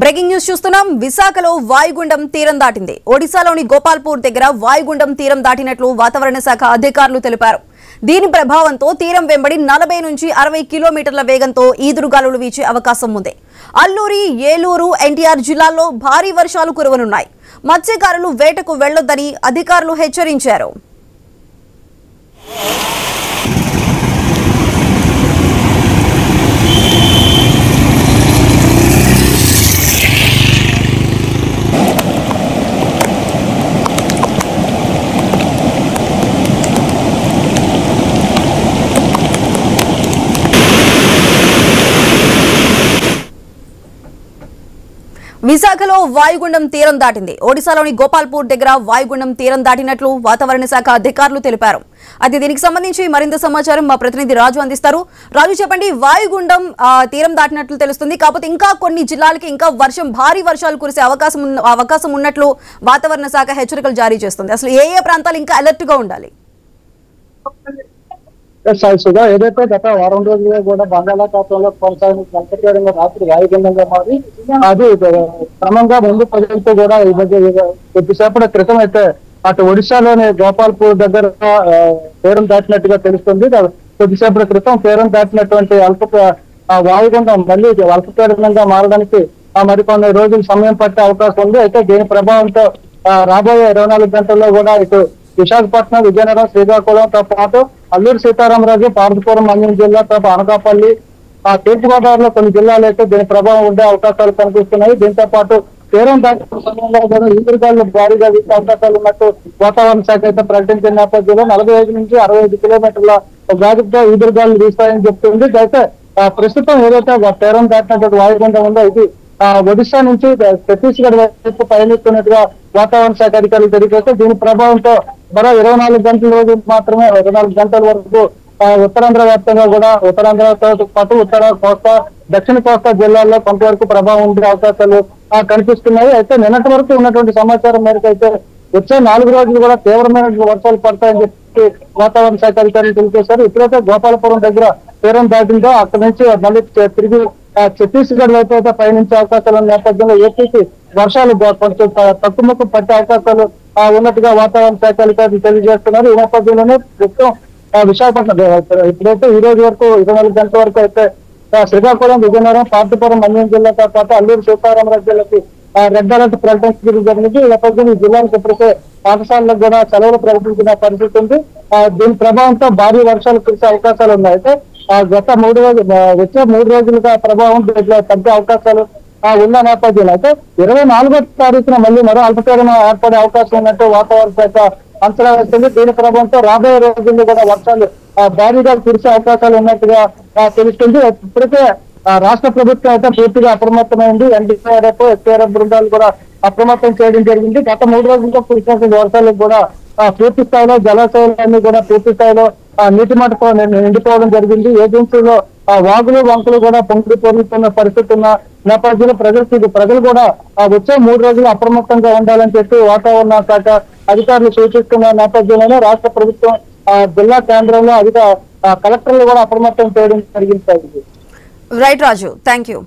Breaking news చూస్తున్నాం. విశాఖలో వాయుగుండం తీరం దాటింది. ఒడిశాలోని గోపాల్పూర్ దగ్గర వాయుగుండం తీరం దాటినట్లు వాతావరణ శాఖ అధికారులు తెలిపారు. దీని ప్రభావంతో తీరం వెంబడి 40 నుంచి 60 కిలోమీటర్ల వేగంతో ఈదురుగాలులు వీచే అవకాశం ఉంది. అల్లూరి, ఏలూరు, ఎన్టీఆర్ జిల్లాల్లో భారీ వర్షాలు కురవనున్నాయి. మత్స్యకారులు వేటకు వెళ్లొద్దని అధికారులు హెచ్చరించారు. విశాఖలో వాయుగుండం తీరం దాటింది. ఒడిశాలోని గోపాల్పూర్ దగ్గర వాయుగుండం తీరం దాటినట్లు వాతావరణ శాఖ అధికారులు తెలిపారు. అయితే దీనికి సంబంధించి మరింత సమాచారం మా ప్రతినిధి రాజు అందిస్తారు. రాజు, చెప్పండి, వాయుగుండం తీరం దాటినట్లు తెలుస్తుంది. కాకపోతే ఇంకా కొన్ని జిల్లాలకి ఇంకా భారీ వర్షాలు కురిసే అవకాశం ఉన్నట్లు వాతావరణ శాఖ హెచ్చరికలు జారీ చేస్తుంది. అసలు ఏ ప్రాంతాలు ఇంకా అలర్ట్ గా ఉండాలి? సుధా, ఏదైతే గత వారం రోజులుగా కూడా బంగాళాఖాతంలో కొనసాగిన అల్పపీడనంగా రాత్రి వాయుగుండంగా మారి అది క్రమంగా ముందు ప్రజలతో కూడా ఈ మధ్య కొద్దిసేపటి క్రితం అయితే అటు ఒడిశాలోని గోపాల్పూర్ దగ్గర తీరం దాటినట్టుగా తెలుస్తుంది. కొద్దిసేపటి క్రితం తీరం దాటినటువంటి వాయుగుండం మళ్ళీ అల్పపీడనంగా మారడానికి మరికొన్ని రోజులు సమయం పట్టే అవకాశం ఉంది. అయితే దీని ప్రభావంతో రాబోయే 24 గంటల్లో కూడా ఇటు విశాఖపట్నం, విజయనగరం, శ్రీకాకుళంతో పాటు అల్లూరు సీతారామరాజు, పార్వతీపురం, అన్యం జిల్లాతో అనకాపల్లి, తూర్పుగోదావరిలో కొన్ని జిల్లాలు అయితే దీని ప్రభావం ఉండే అవకాశాలు కనిపిస్తున్నాయి. దీంతో పాటు తీరం దాటిన సమయంలో కూడా ఈదురుగాలు భారీగా వీసే అవకాశాలు ఉన్నట్టు వాతావరణ శాఖ అయితే ప్రకటించిన నేపథ్యంలో 45 నుంచి 65 కిలోమీటర్ల వేగంతో ఈదురుగాలు వీస్తాయని చెప్తుంది. అయితే ప్రస్తుతం ఏదైతే తీరం దాటినటువంటి వాయుగుండం ఉందో ఇది ఒడిశా నుంచి ఛత్తీస్గఢ్ వైపు పయనిస్తున్నట్టుగా వాతావరణ శాఖ అధికారులు తెలియజేస్తే దీని ప్రభావంతో మరో 24 గంటల రోజు మాత్రమే 24 గంటల వరకు ఉత్తరాంధ్ర వ్యాప్తంగా కూడా ఉత్తరాంధ్రతో పాటు ఉత్తర కోస్తా, దక్షిణ కోస్తా జిల్లాల్లో కొంతవరకు ప్రభావం ఉండే అవకాశాలు కనిపిస్తున్నాయి. అయితే నిన్నటి వరకు ఉన్నటువంటి సమాచారం మేరకు అయితే వచ్చే 4 రోజులు కూడా తీవ్రమైన వర్షాలు పడతాయని చెప్పి వాతావరణ శాఖ అధికారులు తెలియజేశారు. ఇప్పుడైతే గోపాలపురం దగ్గర తీరం దాటిందో అక్కడి నుంచి మళ్ళీ తిరిగి ఛత్తీస్గఢ్ వైపు అయితే పయనించే అవకాశాలు ఉన్న నేపథ్యంలో ఏపీకి వర్షాలు కొంచెం తక్కువ పట్టే అవకాశాలు ఉన్నట్టుగా వాతావరణ శాఖ అధికారులు తెలియజేస్తున్నారు. ఈ నేపథ్యంలోనే ప్రస్తుతం విశాఖపట్నం ఇప్పుడైతే ఈ రోజు వరకు 24 గంటల వరకు అయితే శ్రీకాకుళం, విజయనగరం, పార్వతీపురం, అన్యం జిల్లాతో పాటు అల్లూరు సీతారామరాజు జిల్లాకి రెడ్ అలర్ట్ ప్రకటించడం జరిగింది. ఈ నేపథ్యంలో ఈ జిల్లాలకు ఇప్పటికే పాఠశాలకు కూడా సెలవులు ప్రకటించిన పరిస్థితి ఉంది. దీని ప్రభావంతో భారీ వర్షాలు కురిసే అవకాశాలు ఉన్నాయి. అయితే గత 3 రోజులు వచ్చే 3 రోజులుగా ప్రభావం తగ్గే అవకాశాలు ఉన్న నేపథ్యంలో అయితే 24వ తారీఖున మళ్ళీ మరో అల్పపీడనం ఏర్పడే అవకాశం ఉన్నట్టు వాతావరణ శాఖ అంచనా వేస్తుంది. దీని ప్రభావంతో రాబోయే రోజుల్లో కూడా వర్షాలు భారీగా కురిసే అవకాశాలు ఉన్నట్టుగా తెలుస్తుంది. ఇప్పటికే రాష్ట్ర ప్రభుత్వం అయితే పూర్తిగా అప్రమత్తమైంది. ఎన్డీఆర్ఎఫ్, ఎస్ఆర్ఎఫ్ బృందాలు కూడా అప్రమత్తం చేయడం జరిగింది. గత 3 రోజుల్లో కురిసిన వర్షాలకు కూడా పూర్తి స్థాయిలో జలాశయాలన్నీ కూడా పూర్తి స్థాయిలో నీటి మట్టతో నిండిపోవడం జరిగింది. ఏజెన్సీలో వాగులు, వంకలు కూడా పొంగి పొరుగుతున్న పరిస్థితి ఉన్న నేపథ్యంలో ప్రజలు కూడా వచ్చే 3 రోజులు అప్రమత్తంగా ఉండాలని చెప్పి వాతావరణ శాఖ అధికారులు సూచిస్తున్న నేపథ్యంలోనే రాష్ట్ర ప్రభుత్వం జిల్లా కేంద్రంలో కలెక్టర్లు కూడా అప్రమత్తం చేయడం జరిగింది. Right Raju, thank you.